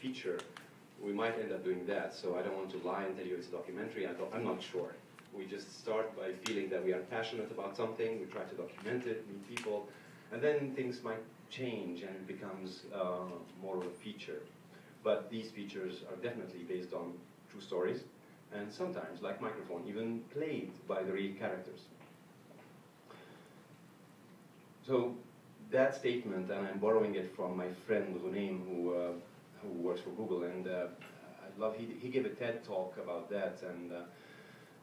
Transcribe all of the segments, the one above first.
feature, we might end up doing that. So I don't want to lie and tell you it's a documentary. I'm not sure. We just start by feeling that we are passionate about something. We try to document it, meet people, and then things might change and it becomes more of a feature. But these features are definitely based on true stories, and sometimes, like Microphone, even played by the real characters. So that statement, and I'm borrowing it from my friend Ghunaim, who works for Google, and I love, he gave a TED talk about that, and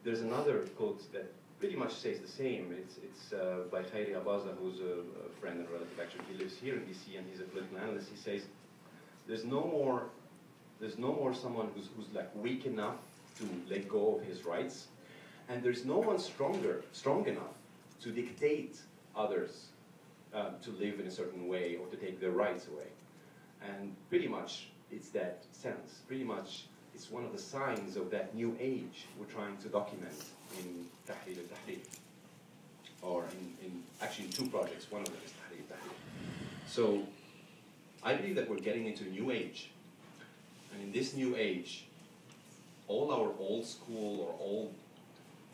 there's another quote that pretty much says the same. It's by Khairi Abaza, who's a friend and relative. Actually, he lives here in DC, and he's a political analyst. He says, there's no more someone who's like weak enough to let go of his rights, and there's no one strong enough to dictate others to live in a certain way or to take their rights away. And pretty much it's that sense. Pretty much it's one of the signs of that new age we're trying to document in Tahrir al-Tahrir, or in actually two projects. One of them is Tahrir al-Tahrir. So I believe that we're getting into a new age, and in this new age, all our old school or old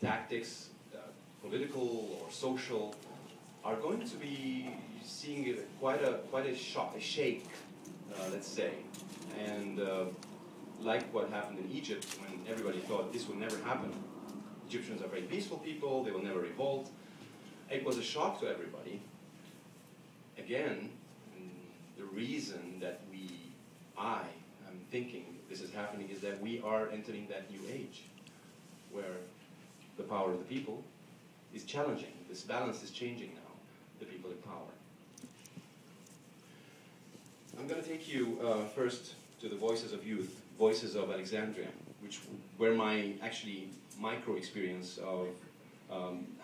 tactics, political or social, are going to be seeing quite a shock, a shake, let's say, and like what happened in Egypt when everybody thought this would never happen. Egyptians are very peaceful people; they will never revolt. It was a shock to everybody. Again, the reason that I am thinking this is happening is that we are entering that new age, where the power of the people is challenging. This balance is changing now. The people in power. I'm going to take you first to the Voices of Youth, Voices of Alexandria, which were my actually micro experience of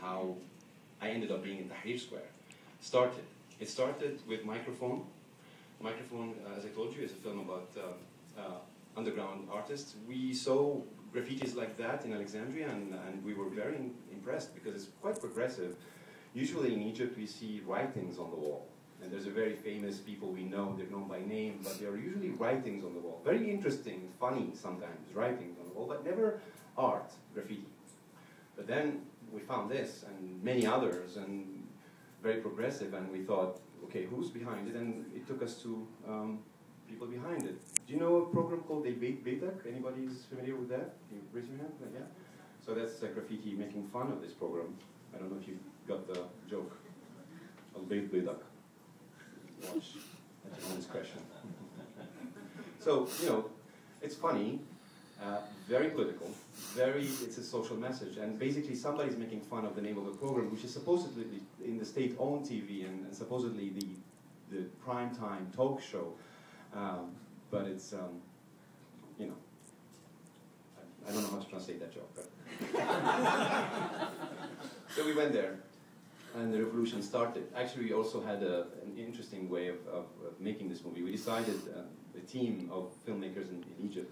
how I ended up being in Tahrir Square. It started with Microphone. Microphone, as I told you, is a film about underground artists. We saw graffitis like that in Alexandria, and we were very impressed because it's quite progressive. Usually in Egypt we see writings on the wall, and there's a very famous people we know, they're known by name, but there are usually writings on the wall. Very interesting, funny sometimes, writings on the wall, but never art, graffiti. But then we found this and many others, and very progressive, and we thought, okay, who's behind it? And it took us to people behind it. Do you know a program called Beitak? Anybody is familiar with that? Can you raise your hand? Yeah. So that's graffiti making fun of this program. I don't know if you got the joke. Beitak. Watch at your own discretion. So, you know, it's funny, very political, it's a social message, and basically somebody's making fun of the name of the program, which is supposedly in the state-owned TV and supposedly the prime-time talk show, but it's, you know, I don't know how to translate that joke, but. So we went there, and the revolution started. Actually, we also had an interesting way of making this movie. We decided, a team of filmmakers in Egypt,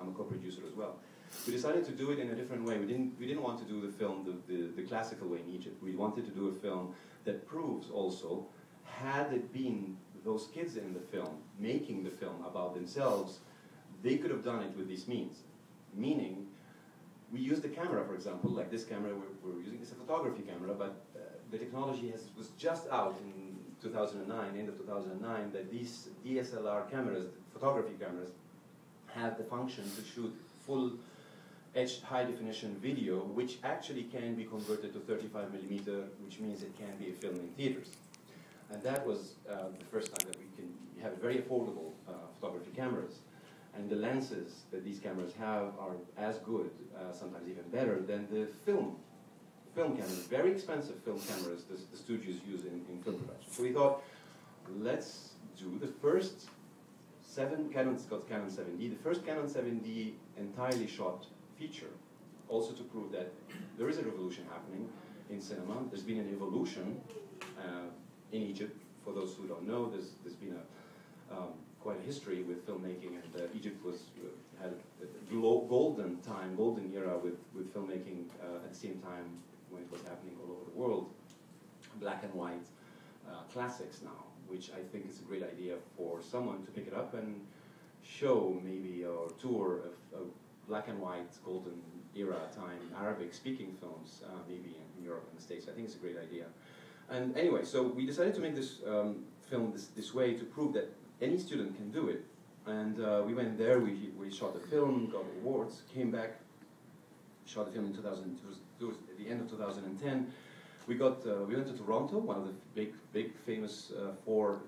I'm a co-producer as well, we decided to do it in a different way. We didn't want to do the film the classical way in Egypt. We wanted to do a film that proves also, had it been those kids in the film, making the film about themselves, they could have done it with these means. Meaning, we used the camera, for example, like this camera we're using. It's a photography camera, but the technology was just out in 2009, end of 2009, that these DSLR cameras, photography cameras, have the function to shoot full edged high-definition video, which actually can be converted to 35mm, which means it can be a film in theaters. And that was the first time that we can have very affordable photography cameras. And the lenses that these cameras have are as good, sometimes even better, than the film cameras, very expensive film cameras the studios use in film production. So we thought, let's do the first Canon 7D, the first Canon 7D entirely shot feature, also to prove that there is a revolution happening in cinema. There's been an evolution in Egypt. For those who don't know, there's been quite a history with filmmaking, and Egypt had a golden era with filmmaking at the same time when it was happening all over the world. Black and white classics now, which I think is a great idea for someone to pick it up and show, maybe, or tour of black and white, golden era time, Arabic-speaking films, maybe in Europe and the States. I think it's a great idea. And anyway, so we decided to make this film this way to prove that any student can do it. And we went there, we shot the film, got awards, came back, shot the film in 2000, it was at the end of 2010. We went to Toronto, one of the big famous four